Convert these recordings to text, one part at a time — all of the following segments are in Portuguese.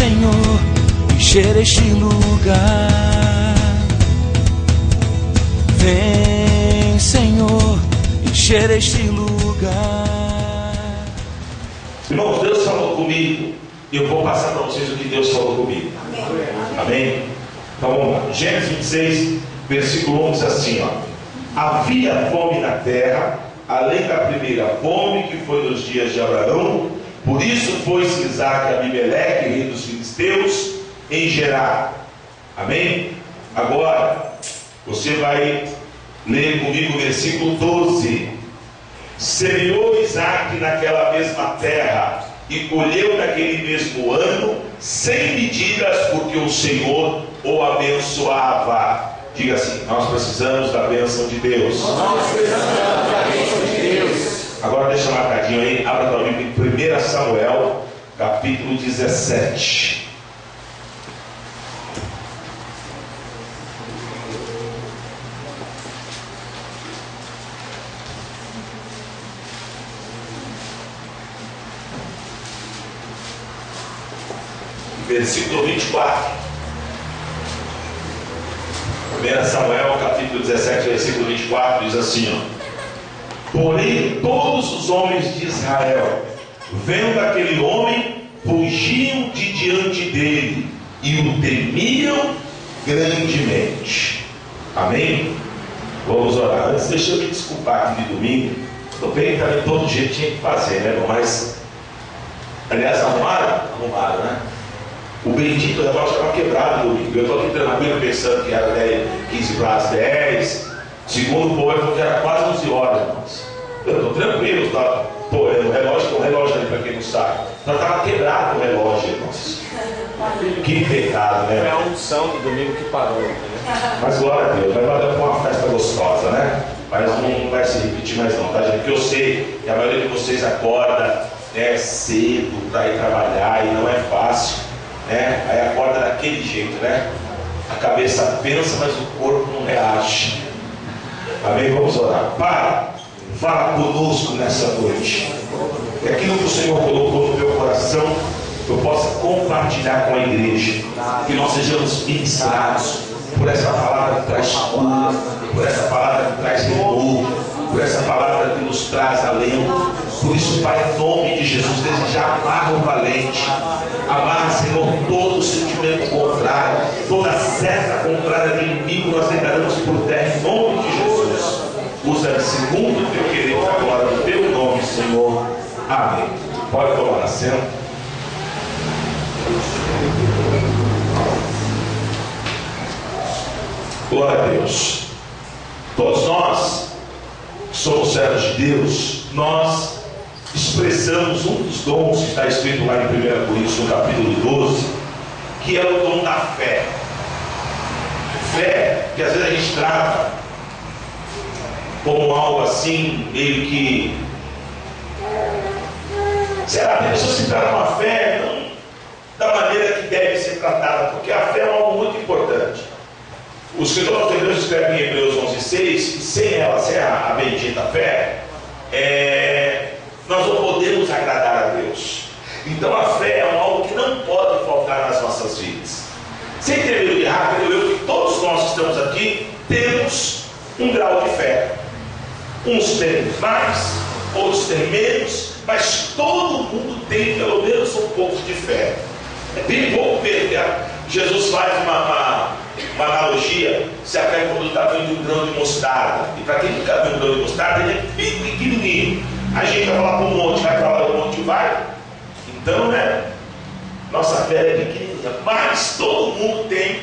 Senhor, encher este lugar. Vem, Senhor, encher este lugar. Irmãos, Deus falou comigo e eu vou passar para vocês o que Deus falou comigo. Amém? Então vamos lá. Gênesis 26, versículo 11 diz assim, ó: havia fome na terra, além da primeira fome que foi nos dias de Abraão. Por isso foi-se Isaque a Abimeleque, rei dos filisteus, em Gerar. Amém? Agora, você vai ler comigo o versículo 12. Semeou Isaque naquela mesma terra e colheu naquele mesmo ano, sem medidas, porque o Senhor o abençoava. Diga assim: nós precisamos da bênção de Deus. Nós precisamos da bênção de Deus. Agora deixa marcadinho aí, abra tua Bíblia em 1 Samuel, capítulo 17. Versículo 24. 1 Samuel, capítulo 17, versículo 24, diz assim, ó: porém todos os homens de Israel, vendo aquele homem, fugiam de diante dele e o temiam grandemente. Amém? Vamos orar. Antes, deixa eu me desculpar aqui de domingo. Estou bem, também todo jeito tinha que fazer, né, irmão? Mas, aliás, arrumaram? Arrumaram, né? O bendito relógio estava quebrado domingo. Eu estou aqui tranquilo pensando que era 15 para as 10. Segundo o povo, falou que era quase 11 horas, irmãos. Eu estou tranquilo, tá? Pô, o relógio tem um relógio ali, para quem não sabe. Então estava quebrado o relógio, irmãos. Que pecado, né? Foi a unção do domingo que parou, né? Mas glória a Deus, vai valer uma festa gostosa, né? Mas não vai se repetir mais não, tá, gente? Porque eu sei que a maioria de vocês acorda cedo para ir trabalhar e não é fácil, né? Aí acorda daquele jeito, né? A cabeça pensa, mas o corpo não reage. Amém? Vamos orar. Pai, fala conosco nessa noite. Que aquilo que o Senhor colocou no meu coração, eu possa compartilhar com a igreja. Que nós sejamos ministrados por essa palavra que traz cura, por essa palavra que traz renovo, por essa palavra que nos traz alento. Por isso, Pai, em nome de Jesus, desejar amar o valente, amar, Senhor, todo sentimento contrário, toda seta contrária do inimigo, nós declaramos por terra, em nome de Jesus. Usa segundo o teu querer, para a glória do teu nome, Senhor. Amém. Pode tomar assento. Glória a Deus. Todos nós que somos servos de Deus, nós expressamos um dos dons que está escrito lá em 1 Coríntios, no capítulo 12, que é o dom da fé. Fé que às vezes a gente trata como algo assim, meio que, será que a pessoa se trata uma fé não da maneira que deve ser tratada, porque a fé é algo muito importante. O escritor aos Hebreus escreve em Hebreus 11:6 que sem ela, sem a bendita fé, nós não podemos agradar a Deus. Então a fé é algo que não pode faltar nas nossas vidas. Sem ter medo de errar, creio eu que todos nós que estamos aqui temos um grau de fé. Uns têm mais, outros têm menos, mas todo mundo tem pelo menos um pouco de fé. É bem pouco mesmo. Jesus faz uma analogia. Se a fé quando está vindo um grão de mostarda, e para quem nunca viu um grão de mostarda, ele é bem pequenininho. A gente vai falar para um monte, vai para lá, o monte vai. Então, né? Nossa fé é pequenininha, mas todo mundo tem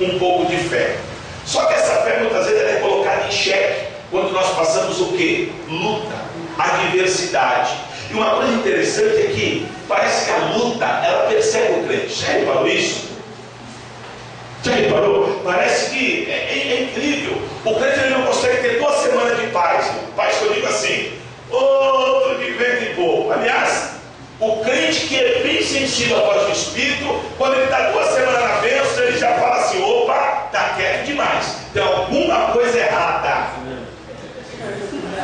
um pouco de fé. Só que essa fé muitas vezes ela é colocada em xeque quando nós passamos o quê? Luta, adversidade. E uma coisa interessante é que parece que a luta ela persegue o crente. Já reparou isso? Já reparou? Parece que é incrível. O crente ele não consegue ter 2 semanas de paz. Paz que eu digo assim, outro de vento e pouco. Aliás, o crente que é bem sensível à voz do Espírito, quando ele está 2 semanas na bênção, ele já fala assim, opa, está quieto demais. Tem alguma coisa errada.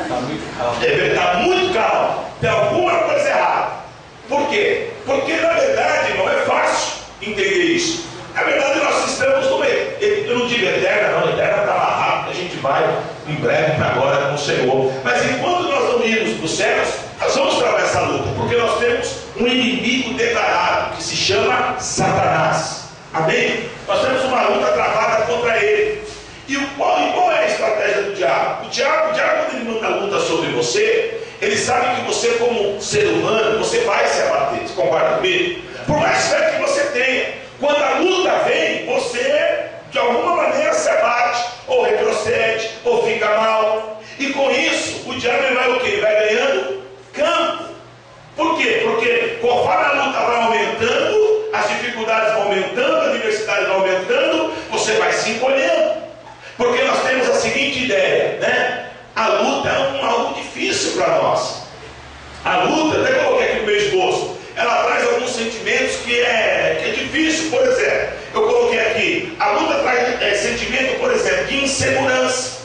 Está muito calmo. Está muito calmo. Tem alguma coisa errada. Por quê? Porque na verdade não é fácil Satanás. Amém? Nós temos uma luta travada contra ele. E qual é a estratégia do diabo? O diabo, quando ele manda luta sobre você, ele sabe que você, como ser humano, você vai se abater. Você concorda comigo? Por mais fé que você tenha, quando a luta vem, você de alguma maneira se abate, ou retrocede, ou fica mal. E com isso, o diabo vai o quê? Vai ganhando campo. Por quê? Porque conforme a luta vai aumentando, as dificuldades vão aumentando, a adversidade vai aumentando, você vai se encolhendo. Porque nós temos a seguinte ideia, né? A luta é algo difícil para nós. A luta, até coloquei aqui no meu esboço, ela traz alguns sentimentos que é difícil. Por exemplo, eu coloquei aqui, a luta traz sentimento, por exemplo, de insegurança.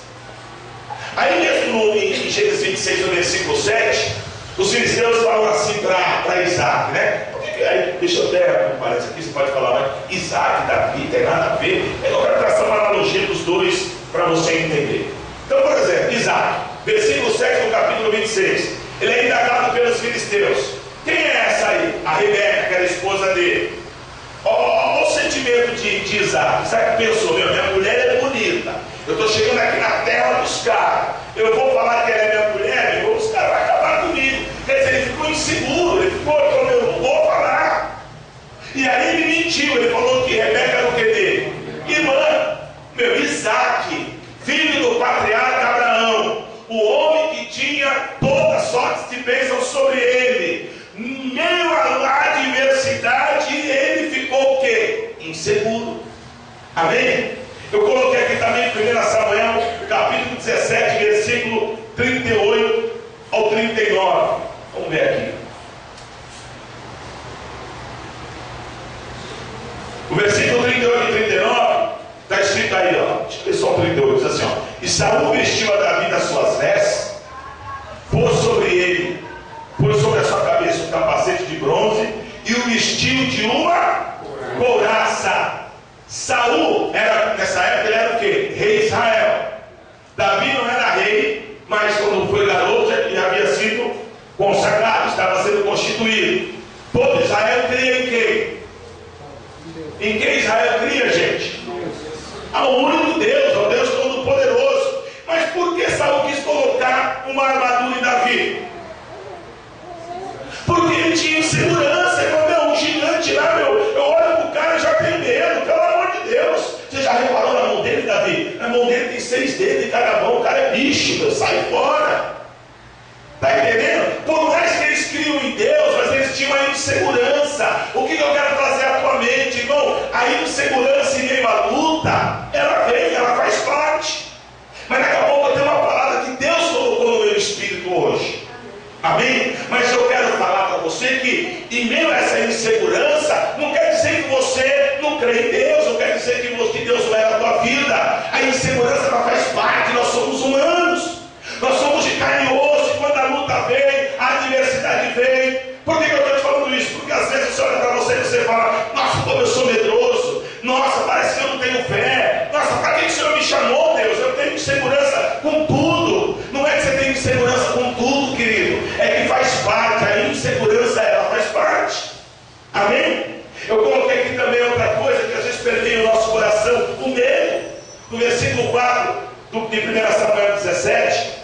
Aí mesmo em Gênesis 26, no versículo 7, os filisteus falam assim para Isaac, né? Deixa eu até, parece aqui, você pode falar, mas Isaac e Davi tem nada a ver. Eu quero traçar uma analogia dos dois para você entender. Então, por exemplo, Isaac, versículo 7 do capítulo 26, ele é indagado pelos filisteus. Quem é essa aí? A Rebeca, que era a esposa dele. Olha o sentimento de Isaac. Isaac pensou, minha mulher é bonita, eu estou chegando aqui na terra dos caras, eu vou falar que ela é minha mulher, os caras vão acabar comigo. Quer dizer, ele ficou inseguro, ele ficou, eu não vou falar. E aí ele mentiu, ele falou que Rebeca era o que dele? Irmã, Isaac, filho do patriarca Abraão, o homem que tinha toda sorte de bênção sobre ele, em meio à adversidade, ele ficou o quê? Inseguro. Amém? Eu coloquei aqui também 1 Samuel, capítulo 17, versículo 38 ao 39. Vamos ver aqui. O versículo 38 e 39 está escrito aí, ó. Deixa eu ver só o 38, diz assim, ó. E Saul vestiu a Davi das suas vestes, pôs sobre a sua cabeça um capacete de bronze e o vestiu de uma couraça. Saul era, nessa época, ele era o quê? Rei de Israel. Davi não era rei, mas quando foi garoto já havia sido consagrado, estava sendo constituído. Todo Israel cria em quem? Em quem Israel cria, gente? Ao único Deus, ao Deus Todo-Poderoso. Mas por que Saul quis colocar uma armadura em Davi? Porque ele tinha insegurança. Um gigante lá, eu olho para o cara e já tenho medo, pelo amor de Deus. Você já reparou na mão dele, Davi? Na mão dele tem 6 dedos em cada mão. O cara é bicho, sai fora. Está entendendo? Por mais que eles criam em Deus, mas eles tinham uma insegurança. O que eu quero trazer à tua mente, irmão? A insegurança em meio à luta, ela vem, ela faz parte. Mas daqui a pouco eu tenho uma palavra que Deus colocou no meu espírito hoje. Amém? Mas eu quero falar para você que em meio a essa insegurança, não quer dizer que você não crê em Deus, não quer dizer que Deus não é a tua vida. A insegurança ela faz parte, nós somos humanos. Nós somos de carne e osso, e quando a luta vem, a adversidade vem. Por que eu estou te falando isso? Porque às vezes você olha para você e você fala, nossa, como eu sou medroso, nossa, parece que eu não tenho fé, nossa, para que o Senhor me chamou, Deus? Eu tenho insegurança com tudo. Não é que você tem insegurança com tudo, querido, é que faz parte, a insegurança ela faz parte. Amém? Eu coloquei aqui também outra coisa que às vezes permeia o nosso coração, o medo. No versículo 4 de 1 Samuel 17,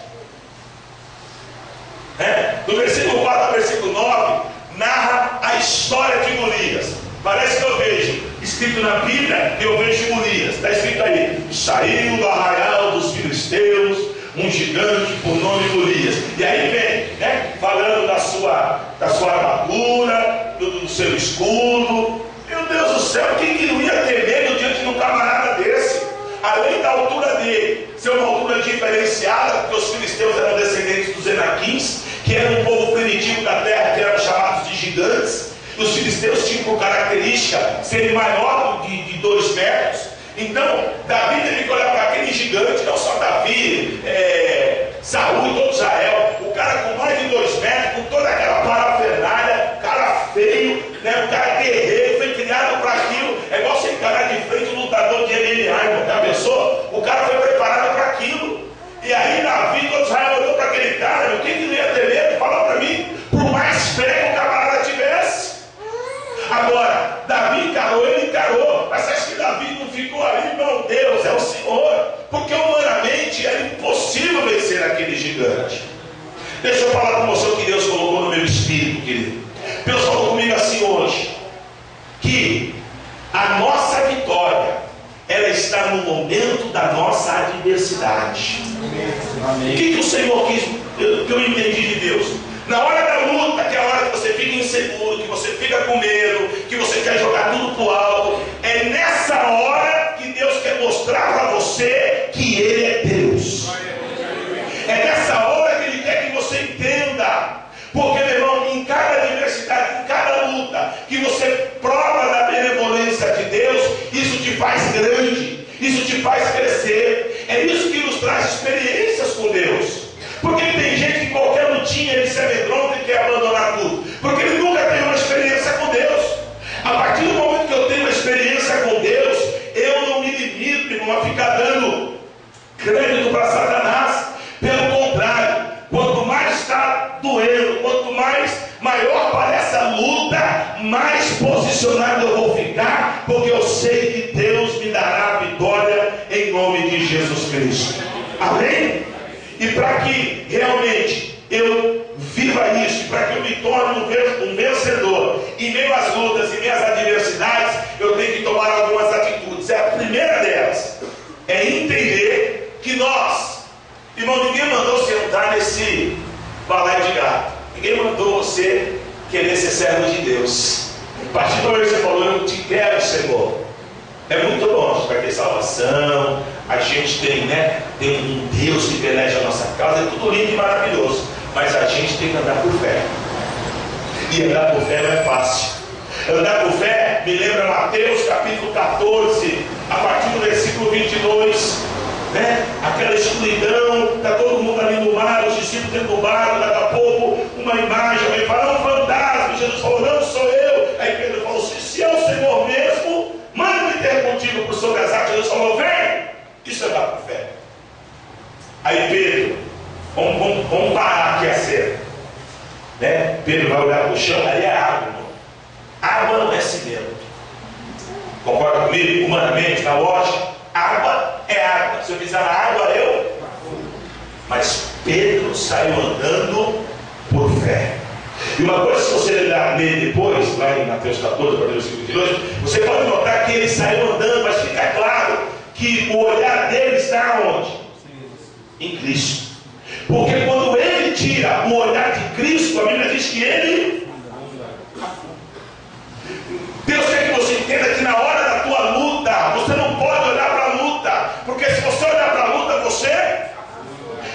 do versículo 4 ao versículo 9, narra a história de Golias. Parece que eu vejo escrito na Bíblia, eu vejo Golias. Está escrito aí: saiu do arraial dos filisteus um gigante por nome Golias. E aí vem, né, falando da sua armadura, do seu escudo. Meu Deus do céu, quem que não ia ter medo diante de um camarada desse? Além da altura dele ser uma altura diferenciada, porque os filisteus eram descendentes dos Enaquins, que era um povo primitivo da terra, que eram chamados de gigantes. Os filisteus tinham por característica serem maior de 2 metros. Então, Davi teve que olhar para aquele gigante, não só Davi, Saul e todo Israel, o cara com mais de 2 metros, com toda aquela parafernália, cara feio, né, um cara guerreiro, foi criado para aquilo. É igual você encarar de frente um lutador de MMA, já pensou? O cara foi preparado para aquilo. E aí Davi, todo Israel olhou para aquele cara, quem que não ia ter medo? Fala para mim, por mais fé que o camarada tivesse. Agora, Davi encarou, ele encarou, mas acho que Davi não ficou ali, não, Deus, é o Senhor, porque humanamente era impossível vencer aquele gigante. Deixa eu falar com você o que Deus colocou no meu espírito, querido. Deus falou comigo assim hoje, que a nossa vitória, ela está no momento da nossa adversidade. Amém. O que o Senhor quis, que eu entendi de Deus? Na hora da luta, que é a hora que você fica inseguro, que você fica com medo, que você quer jogar tudo pro alto, é nessa hora que Deus quer mostrar para você que Ele é Deus. É nessa hora que Ele quer que você entenda. Porque, meu irmão, em cada adversidade, em cada luta, que você prova da benevolência de Deus, isso te faz grande, isso te faz crescer. É isso que nos traz experiências com Deus. Porque tem gente que qualquer lutinha ele se amedronta e quer abandonar tudo, porque ele nunca teve uma experiência com Deus. A partir do momento que eu tenho uma experiência com Deus, eu não me limito, irmão, a ficar dando crédito para Satanás. Pelo contrário, quanto mais está doendo, quanto maior parece a luta, mais posicionado eu vou ficar, porque eu sei que Deus me dará a vitória em nome de Jesus Cristo. Amém? E para que realmente eu viva isso, para que eu me torne um vencedor em meio às lutas e meias adversidades, eu tenho que tomar algumas atitudes. A primeira delas é entender que nós, irmão, ninguém mandou você entrar nesse balai de gato, ninguém mandou você querer ser servo de Deus. A partir do momento que você falou, eu te quero, Senhor, é muito bom, a gente vai ter salvação, a gente tem, tem um Deus que peleja a nossa causa, é tudo lindo e maravilhoso, mas a gente tem que andar por fé, e andar por fé não é fácil. Andar por fé me lembra Mateus capítulo 14, a partir do versículo 22, aquela escuridão, está todo mundo ali no mar, os discípulos dentro do mar, daqui a pouco uma imagem, alguém fala, um fantasma, e Jesus falou, não sou eu. Aí Pedro falou, se é o Senhor mesmo, manda-me ter contigo por sobre as águas. Jesus falou, vem. Isso é andar por fé. Aí Pedro, vamos parar aqui a cena, Pedro vai olhar para o chão, ali é água, irmão. Água não é cimento. Concorda comigo? Humanamente, na lógica, água é água. Se eu fizer na água, eu. Mas Pedro saiu andando por fé. E uma coisa, se você ler depois, lá em Mateus 14, versículo 22, você pode notar que ele saiu andando, mas fica claro que o olhar dele está onde? Em Cristo. Porque quando ele tira o olhar de Cristo, a Bíblia diz que ele... Deus quer que você entenda que na hora da tua luta, você não pode olhar para a luta, porque se você olhar para a luta, você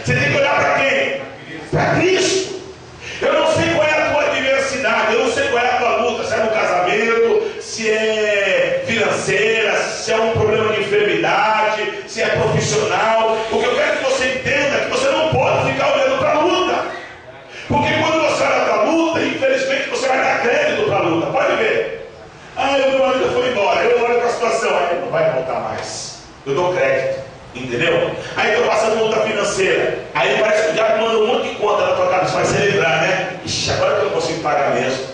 tem que olhar para quem? Para Cristo. Eu não sei qual é a tua adversidade, eu não sei qual é a tua luta, se é no casamento, se é financeira, se é um problema de enfermidade, se é profissional. O que eu quero que você entenda é que você não pode ficar olhando para a luta, porque quando você olha para a luta, infelizmente você vai dar crédito para a luta. Pode ver. O meu marido foi embora, eu olho para a situação, aí não vai voltar mais, eu dou crédito, entendeu? Aí estou passando luta financeira, aí parece que o diabo manda um monte de conta na tua cabeça, vai celebrar, Ixi, agora que eu não consigo pagar mesmo.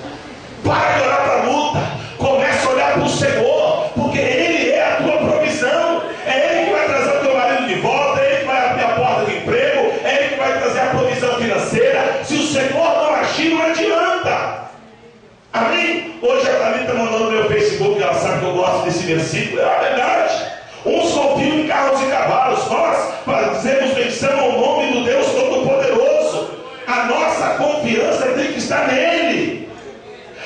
Para de olhar para a luta, começa a olhar para o Senhor, porque Ele é a tua provisão, é Ele que vai trazer o teu marido de volta, é Ele que vai abrir a porta de emprego, é Ele que vai trazer a provisão financeira. Se o Senhor não agir, não adianta. Amém? Hoje a Thalita mandou no meu Facebook, ela sabe que eu gosto desse versículo, é a verdade. Uns confiam em carros e cavalos, nós dizemos menção ao nome do Deus Todo-Poderoso. A nossa confiança tem que estar nele.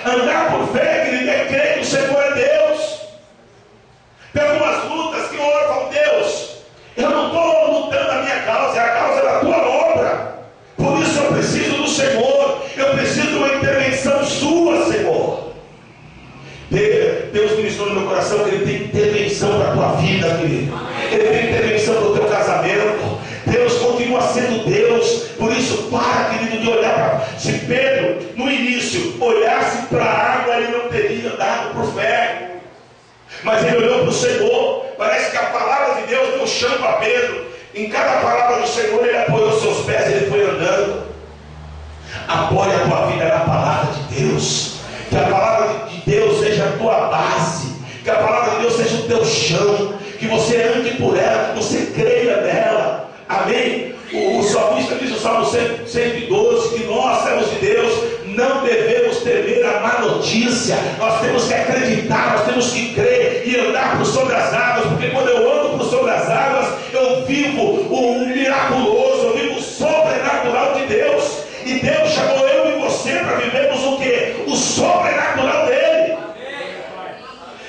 Andar por fé, querido, é crer que o Senhor é Deus. Tem algumas lutas que eu oro e falo, Deus, eu não estou lutando a minha causa, é a causa da tua obra. Por isso eu preciso do Senhor, eu preciso de uma intervenção sua, Senhor. Deus ministrou no meu coração que Ele tem intervenção para a tua vida, querido. Ele tem intervenção para o teu casamento. Deus continua sendo Deus. Por isso, para, querido, de olhar para... Se Pedro, no início, olhasse para a água, ele não teria andado por fé. Mas ele olhou para o Senhor. Parece que a palavra de Deus deu chão para Pedro. Em cada palavra do Senhor, ele apoiou seus pés, ele foi andando. Apoie a tua vida na palavra de Deus. Que a palavra de Deus seja a tua base, que a palavra de Deus seja o teu chão, que você ande por ela, que você creia nela. Amém? O salmista diz no Salmo 112 que nós, servos de Deus, não devemos temer a má notícia. Nós temos que acreditar, nós temos que crer e andar por sobre as águas, porque quando eu ando por sobre as águas, eu vivo o miraculoso, eu vivo o sobrenatural de Deus. E Deus chamou eu e você para vivermos o quê? O sobrenatural dele.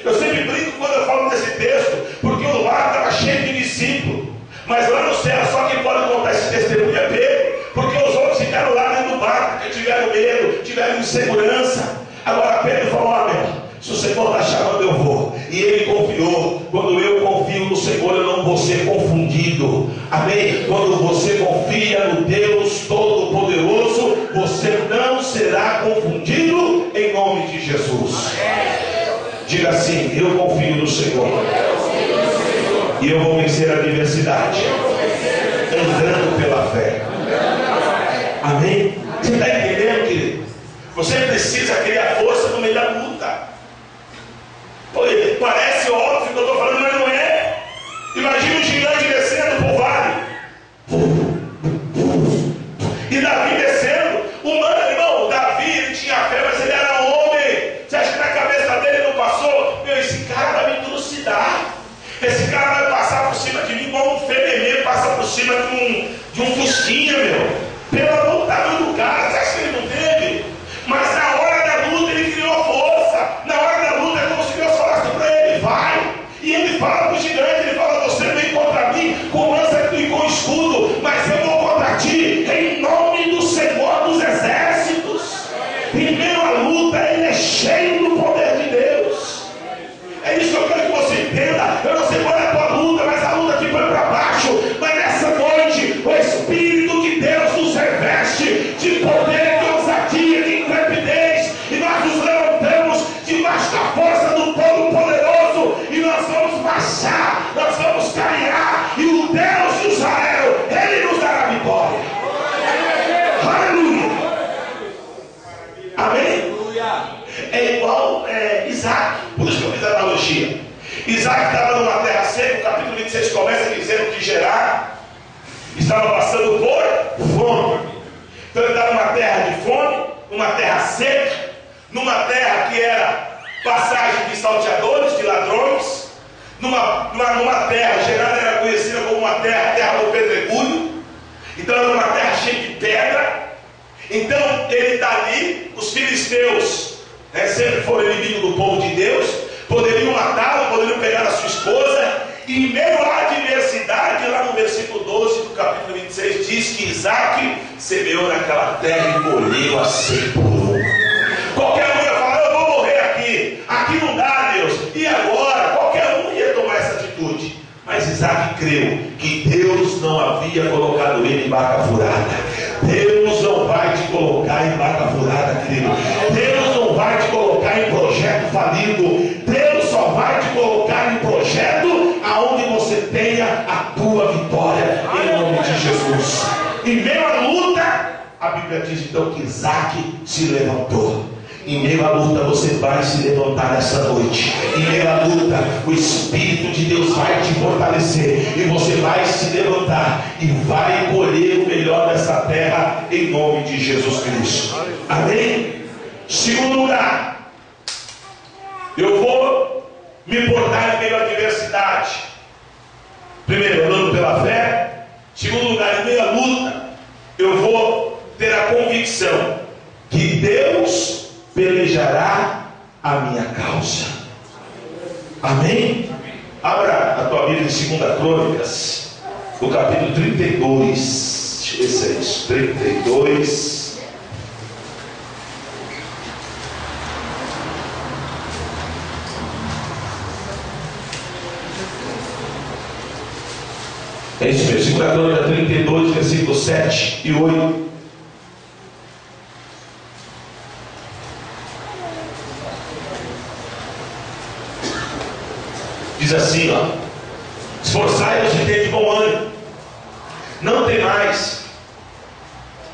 Eu sempre brinco quando eu falo desse texto, porque o lar estava cheio de discípulos, mas lá no céu só quem pode contar esse testemunho é Pedro, porque os outros ficaram lá dentro do barco, porque tiveram medo, tiveram insegurança. Agora Pedro falou: amém, se o Senhor está chamando eu vou. E ele confiou. Quando eu confio no Senhor, eu não vou ser confundido. Amém? Quando você confia no Deus Todo-Poderoso, você não será confundido, em nome de Jesus. Diga assim: eu confio no Senhor, e eu vou vencer a adversidade andando pela fé. Amém? Você está entendendo, querido? Você precisa criar força no meio da luta. Parece óbvio que eu estou falando, mas não é. Imagina um gigante descendo por vale, e Davi descendo. Irmão, Davi, ele tinha fé, mas ele era homem. Você acha que na cabeça dele não passou? Meu, esse cara vai me trucidar. Esse cara vai passar por cima de mim como um feminino passa por cima de um fusquinha, meu. Pelo tamanho do cara, você acha que ele não teve? Mas na hora da luta ele criou força. Na hora da luta é como se Deus falasse para ele: vai. E ele fala para o gigante, ele fala: você vem contra mim com lança e com escudo, mas eu vou contra ti em nome do Senhor dos Exércitos. Em meio à luta, ele é cheio do poder de Deus. É isso que eu quero que você entenda. Eu não sei qual é a tua luta, mas a luta que foi para baixo. Mas nessa noite, o Espírito de Deus nos reveste de poder, de ousadia, de intrepidez, e nós nos levantamos debaixo da força do Todo-Poderoso, e nós vamos marchar, nós vamos caminhar, e o Deus de Israel, Ele nos dará vitória. Aleluia. Amém? É igual Isaac. Por isso que eu fiz a analogia. Isaac estava numa terra seca. O capítulo 26 começa dizendo que Gerar estava passando por fome. Então ele estava numa terra de fome, numa terra seca, numa terra que era passagem de salteadores, de ladrões, numa terra. Gerar era conhecida como uma terra do pedregulho. Então era uma terra cheia de pedra. Então ele está ali. Os filisteus, sempre foram inimigos do povo de Deus, poderiam matá-lo, poderiam pegar a sua esposa. E em meio à adversidade, lá no versículo 12 do capítulo 26, diz que Isaac semeou naquela terra e colheu a 100 por 1. Qualquer um ia falar: eu vou morrer aqui não dá, Deus. E agora? Qualquer um ia tomar essa atitude. Mas Isaac creu que Deus não havia colocado ele em barca furada. Deus não vai te colocar em barca furada, querido. Deus não vai te colocar em projeto falido. Deus só vai te colocar em projeto aonde você tenha a tua vitória, em nome de Jesus. Em meio à luta, a Bíblia diz então que Isaac se levantou. Em meio à luta você vai se levantar essa noite. Em meio à luta o Espírito de Deus vai te fortalecer, e você vai se levantar e vai colher o melhor dessa terra, em nome de Jesus Cristo. Amém? Segundo lugar, eu vou me portar em meio à adversidade. Primeiro, andando pela fé. Segundo lugar, em meio à luta, eu vou ter a convicção que Deus pelejará a minha causa. Amém? Abra a tua Bíblia em 2 Crônicas, no capítulo 32. Deixa eu ver se é isso. 32. É isso mesmo. 2 Crônicas 32, versículos 7 e 8. Diz assim, esforçai-vos e tende bom ânimo, não temais,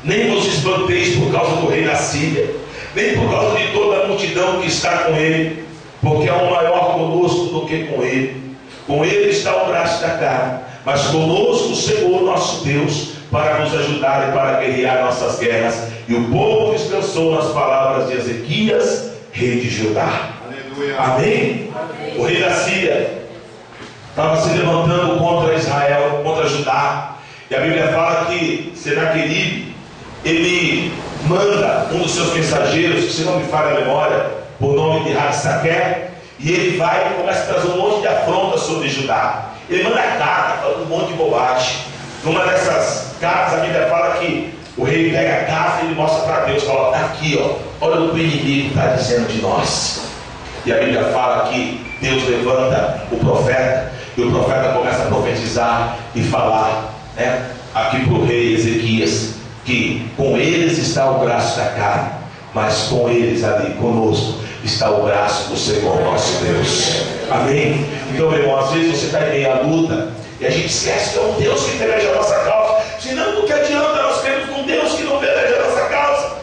nem vos espanteis por causa do rei da Síria, nem por causa de toda a multidão que está com ele, porque é um maior conosco do que com ele. Com ele está o braço da carne, mas conosco o Senhor nosso Deus, para nos ajudar e para guerrear nossas guerras. E o povo descansou nas palavras de Ezequias, rei de Judá. Aleluia. Amém? O rei da Síria estava se levantando contra Israel, contra Judá. E a Bíblia fala que Senaqueribe, ele manda um dos seus mensageiros, que se não me falha a memória, por nome de Rabsaquer, e ele vai e começa a trazer um monte de afrontas sobre Judá. Ele manda carta, falando um monte de bobagem. Numa dessas cartas, a Bíblia fala que o rei pega a carta e ele mostra para Deus, fala: está aqui, ó, olha o que o inimigo está dizendo de nós. E a Bíblia fala que Deus levanta o profeta, e o profeta começa a profetizar e falar, né, aqui para o rei Ezequias, que com eles está o braço da carne, mas com eles ali, conosco, está o braço do Senhor nosso Deus. Amém? Então, meu irmão, às vezes você está em meio à luta e a gente esquece que é um Deus que peleja a nossa causa. Senão, do que adianta nós cremos num Deus que não peleja a nossa causa?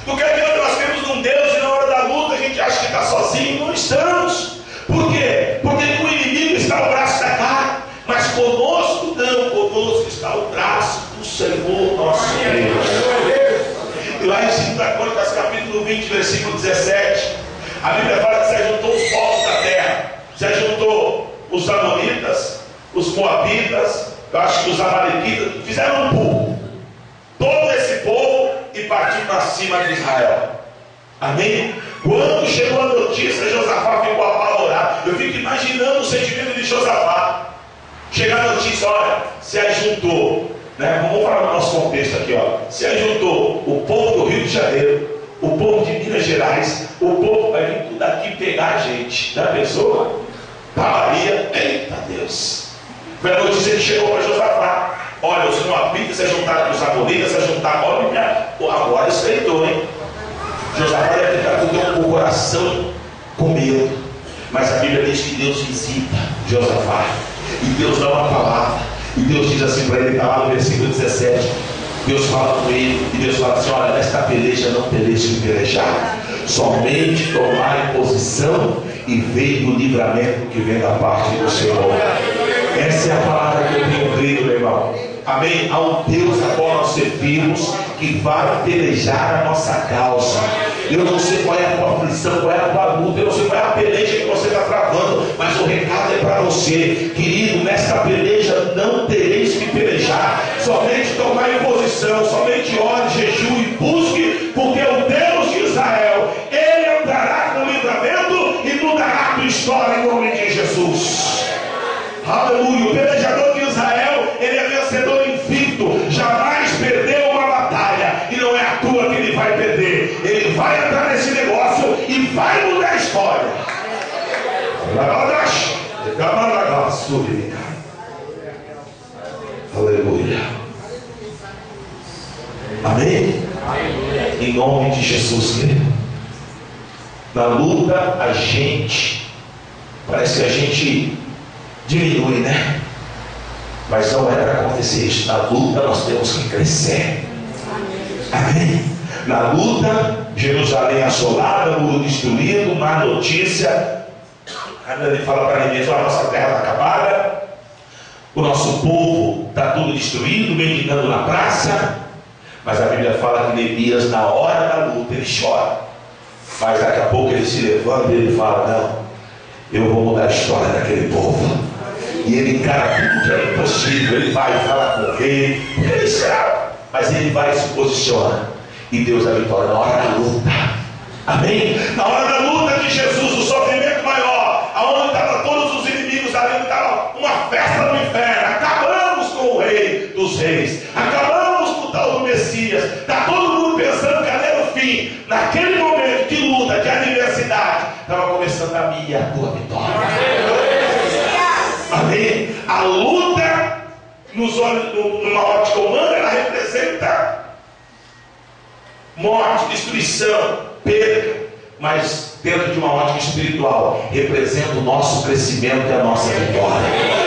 Do que adianta nós cremos num Deus e na hora da luta a gente acha que está sozinho? Não estamos. Por quê? Porque no inimigo está o braço da carne, mas conosco não, conosco está o braço do Senhor nosso Deus. E lá em 2 Crônicas, capítulo 20, versículo 17, a Bíblia fala que se ajuntou os povos da terra, se ajuntou os amonitas, os moabitas, eu acho que os amalequitas, fizeram um povo, todo esse povo, e partiu para cima de Israel. Amém? Quando chegou a notícia, Josafá ficou apavorado. Eu fico imaginando o sentimento de Josafá. Chegar a notícia: olha, se ajuntou, né? Vamos falar no nosso contexto aqui, ó. Se ajuntou o povo do Rio de Janeiro, o povo de Minas Gerais, o povo vai vir tudo aqui pegar a gente. Já pensou? Bahia, eita Deus. Foi a notícia que chegou para Josafá: olha, os moabitas se juntaram com os amonitas, se juntaram. Olha, agora estreitou, hein? Josafá deve ter ficado com o coração com medo. Mas a Bíblia diz que Deus visita Josafá, e Deus dá uma palavra, e Deus diz assim para ele, está lá no versículo 17. Deus fala com ele, e Deus fala assim: olha, nesta peleja não peleje de pelejar, somente tomar posição e veio o livramento que vem da parte do Senhor. Essa é a palavra que eu tenho crido, meu irmão. Amém? Há um Deus a qual nós servimos, que vai pelejar a nossa causa. Eu não sei qual é a tua aflição, qual é a tua luta, eu não sei qual é a peleja que você está travando, mas o recado é para você, querido: nesta peleja não tereis que pelejar, somente tomar em posição, somente ore, jejue e busque, porque o Deus de Israel, ele andará com livramento e mudará a tua história em nome de Jesus. Aleluia. O pelejador de Israel, ele é vencedor invicto, jamais perdeu uma batalha, e não é a tua que ele vai perder. Ele vai entrar nesse negócio e vai mudar a história. Aleluia. Amém? Em nome de Jesus, querido. Na luta a gente, parece que a gente diminui, né? Mas não é para acontecer isso. Na luta nós temos que crescer. Amém? Na luta, Jerusalém assolada, muro destruído, má notícia. Ainda ele fala para Neemias: a nossa terra está acabada, o nosso povo está tudo destruído, mendigando na praça. Mas a Bíblia fala que Neemias, na hora da luta, ele chora, mas daqui a pouco ele se levanta e ele fala: não, eu vou mudar a história daquele povo. E ele encara tudo que é impossível. Ele vai falar com o rei, ele será, mas ele vai e se posiciona, e Deus dá vitória na hora da luta. Amém? Na hora da luta de Jesus, o sofrimento maior, aonde estavam todos os inimigos, ali estava uma festa no inferno. Acabamos com o rei dos reis, acabamos com o tal do Messias. Está todo mundo pensando que era o fim. Naquele momento de luta, de adversidade, estava começando a minha e a tua vitória. Amém? A luta, nos olhos, numa ótica humana, ela representa morte, destruição, perda. Mas dentro de uma ótica espiritual, representa o nosso crescimento e a nossa vitória.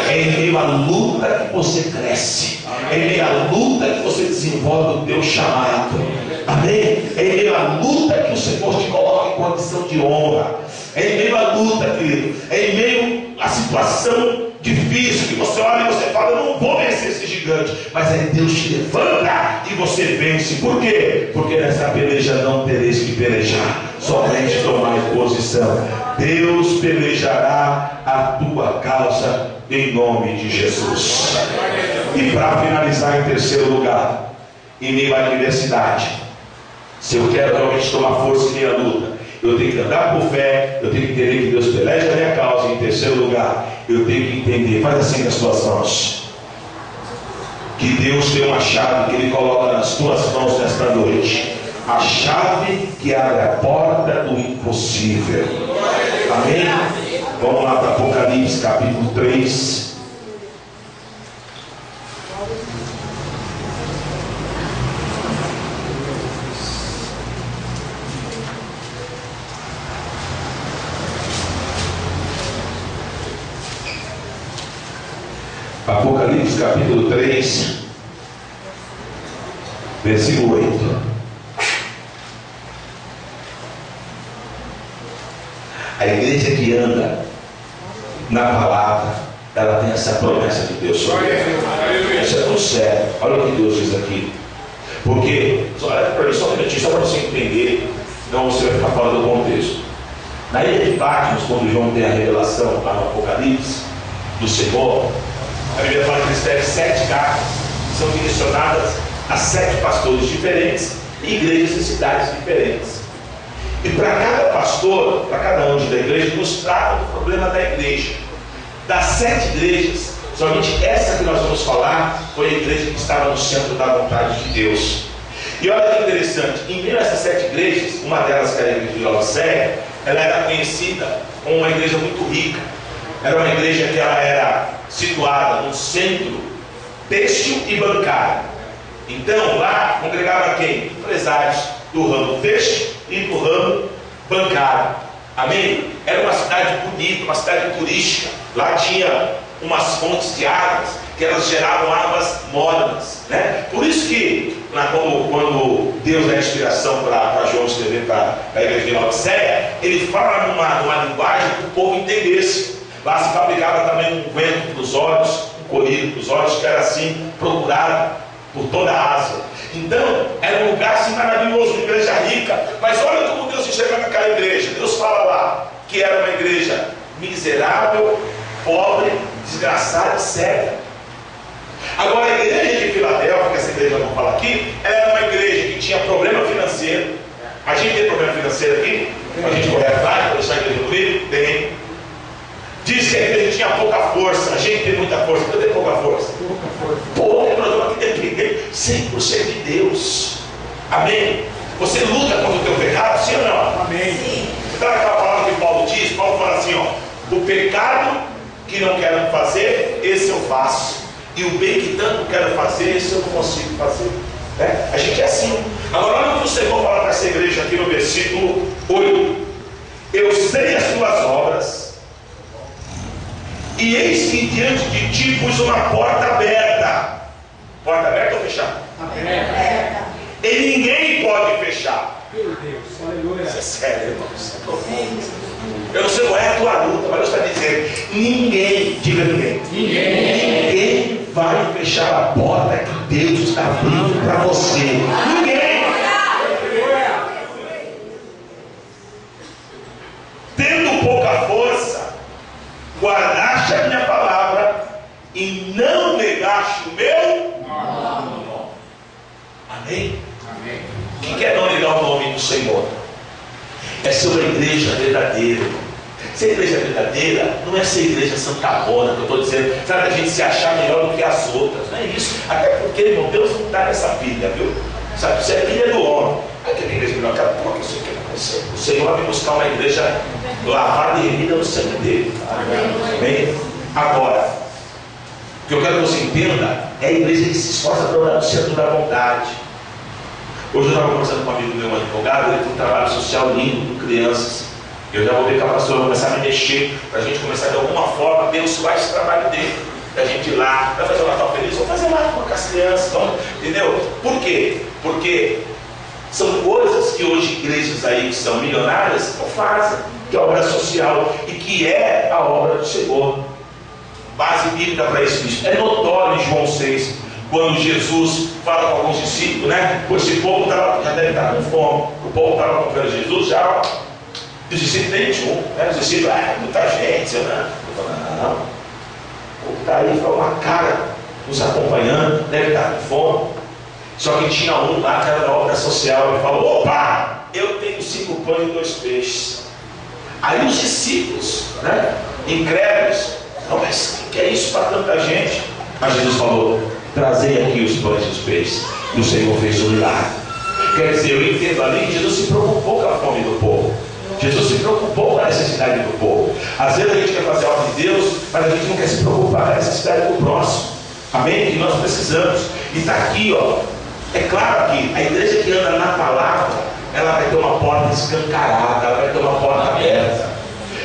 É em meio à luta que você cresce, é em meio à luta que você desenvolve o teu chamado. Amém? É em meio à luta que o Senhor te coloca em condição de honra. É em meio à luta, querido. É em meio à situação difícil que você olha e você fala: eu não vou vencer esse gigante. Mas aí Deus te levanta e você vence. Por quê? Porque nessa peleja não tereis que pelejar, somente tomai posição. Deus pelejará a tua causa em nome de Jesus. E para finalizar, em terceiro lugar, em meio à adversidade, se eu quero realmente tomar força em minha luta, eu tenho que andar por fé, eu tenho que entender que Deus peleja a minha causa. Em terceiro lugar, eu tenho que entender, faz assim com as tuas mãos, que Deus tem uma chave que Ele coloca nas tuas mãos nesta noite, a chave que abre a porta do impossível. Amém? Vamos lá para Apocalipse capítulo 3. Apocalipse capítulo 3, versículo 8. A igreja que anda na palavra, ela tem essa promessa de Deus sobre ela. Isso é tão sério. Olha o que Deus diz aqui. Porque, olha para mim, só um minutinho, só para você entender, não você vai ficar fora do contexto. Na ilha de Patmos, quando João tem a revelação lá no Apocalipse do Senhor, a Bíblia fala que eles têm 7 cartas, que são direcionadas a 7 pastores diferentes, e igrejas em cidades diferentes. E para cada pastor, para cada anjo da igreja, nos trata do problema da igreja. Das 7 igrejas, somente essa que nós vamos falar foi a igreja que estava no centro da vontade de Deus. E olha que interessante, em meio a essas 7 igrejas, uma delas, que era a igreja de Laodiceia, ela era conhecida como uma igreja muito rica. Era uma igreja que ela era situada no centro têxtil e bancário. Então lá congregava quem? Empresários do ramo têxtil e do ramo bancário. Amém? Era uma cidade bonita, uma cidade turística. Lá tinha umas fontes de águas que elas geravam águas mornas, né? Por isso que quando Deus dá inspiração para João escrever para a igreja de Laodiceia, ele fala numa linguagem que o povo entendesse. Lá se fabricava também um ungüento para os olhos, um colírio para os olhos, que era assim procurado por toda a Ásia. Então era um lugar assim maravilhoso, uma igreja rica. Mas olha como Deus enxerga naquela igreja. Deus fala lá que era uma igreja miserável, pobre, desgraçada e cega. Agora a igreja de Filadélfia, que essa igreja vamos falar aqui, ela era uma igreja que tinha problema financeiro. A gente tem problema financeiro aqui? A gente corre atrás para deixar a igreja no livro? Tem. Diz que a igreja tinha pouca força. A gente tem muita força. Eu tenho pouca força. Pouca força. Nós temos que depender 100% de Deus. Amém? Você luta contra o teu pecado, sim ou não? Amém. Sim. Então aquela palavra que Paulo diz, Paulo fala assim, ó: o pecado que não quero fazer, esse eu faço. E o bem que tanto quero fazer, esse eu não consigo fazer. A gente é assim. Agora olha o que o Senhor fala para essa igreja aqui no versículo 8. Eu sei as tuas obras, e eis que diante de ti pus uma porta aberta. Porta aberta ou fechada? Aberta. E ninguém pode fechar. Meu Deus, aleluia. Isso é sério, irmãos. Eu não sei qual é a tua luta, mas Deus está dizendo: ninguém, diga ninguém. Ninguém vai fechar a porta que Deus está abrindo para você. Ninguém. Tendo pouca força, guardaste a minha palavra e não negaste o meu nome. Amém? Amém. O que é não negar o nome do Senhor? É ser uma igreja verdadeira. Ser igreja verdadeira não é ser igreja santagona, que eu estou dizendo, sabe, a gente se achar melhor do que as outras. Não é isso. Até porque, irmão, Deus não está nessa pilha, viu? Sabe, isso é pilha do homem. Aquela igreja melhor que a tua, que isso aqui não aconteceu. O Senhor vai buscar uma igreja lavada e remida no sangue dele. Amém? Agora, o que eu quero que você entenda é a igreja que se esforça para orar no centro da vontade. Hoje eu estava conversando com um amigo meu, um advogado, ele tem um trabalho social lindo com crianças. Eu já vou ver que a pastora vai começar a me mexer, para a gente começar de alguma forma a abençoar esse trabalho dele. Para a gente ir lá, vai fazer o Natal feliz, vamos fazer lá com as crianças, vamos, entendeu? Por quê? Porque São coisas que hoje igrejas aí que são milionárias não fazem, que é obra social e que é a obra do Senhor. Base bíblica para isso. É notório em João 6, quando Jesus fala com alguns discípulos, né? Esse povo já deve estar com fome. O povo estava acompanhando Jesus já. Os discípulos nem tinham, né? Os discípulos, muita gente, né? Eu falo, não. O povo está aí, foi uma cara nos acompanhando, deve estar com fome. Só que tinha um lá que era da obra social, ele falou: opa, eu tenho 5 pães e 2 peixes. Aí os discípulos, né, incrédulos, não, mas o que é isso para tanta gente? Mas Jesus falou: trazei aqui os pães e os peixes. E o Senhor fez um milagre. Quer dizer, eu entendo ali que Jesus se preocupou com a fome do povo. Jesus se preocupou com a necessidade do povo. Às vezes a gente quer fazer a obra de Deus, mas a gente não quer se preocupar com a necessidade do próximo. Amém? Que nós precisamos. E está aqui, ó. É claro que a igreja que anda na palavra, ela vai ter uma porta escancarada, ela vai ter uma porta aberta.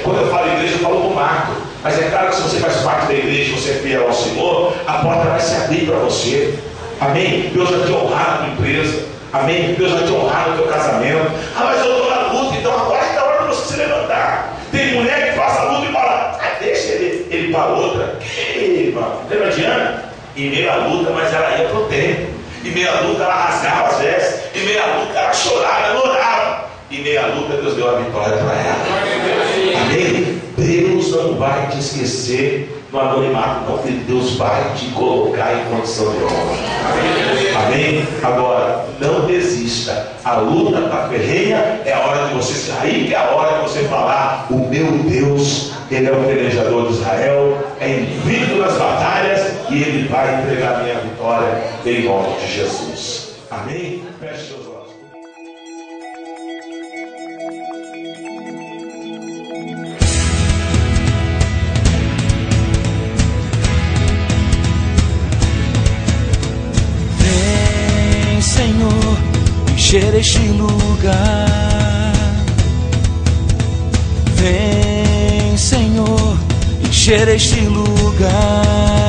Quando eu falo igreja, eu falo do Marco. Mas é claro que se você faz parte da igreja, você é fiel ao Senhor, a porta vai se abrir para você. Amém? Deus vai te honrar na tua empresa. Amém? Deus vai te honrar no teu casamento. Mas eu estou na luta, então agora é a hora de você se levantar. Tem mulher que faz a luta e fala: deixa ele para outra. Irmão, lembra de Ana? Em meio à luta, mas ela ia para o templo. Em meio à luta ela rasgava as vestes. Em meio à luta ela chorava, ela orava. Em meio à luta Deus deu a vitória para ela. Amém? Deus não vai te esquecer no anonimato, não, porque Deus vai te colocar em condição de honra. Amém? Agora, não desista. A luta está ferrenha, é a hora de você sair, que é a hora de você falar: o meu Deus, Ele é o pelejador de Israel, é invicto nas batalhas e Ele vai entregar a minha vitória em nome de Jesus. Amém? Feche seus olhos. Vem, Senhor, encher este lugar. Vem, Senhor, encher este lugar.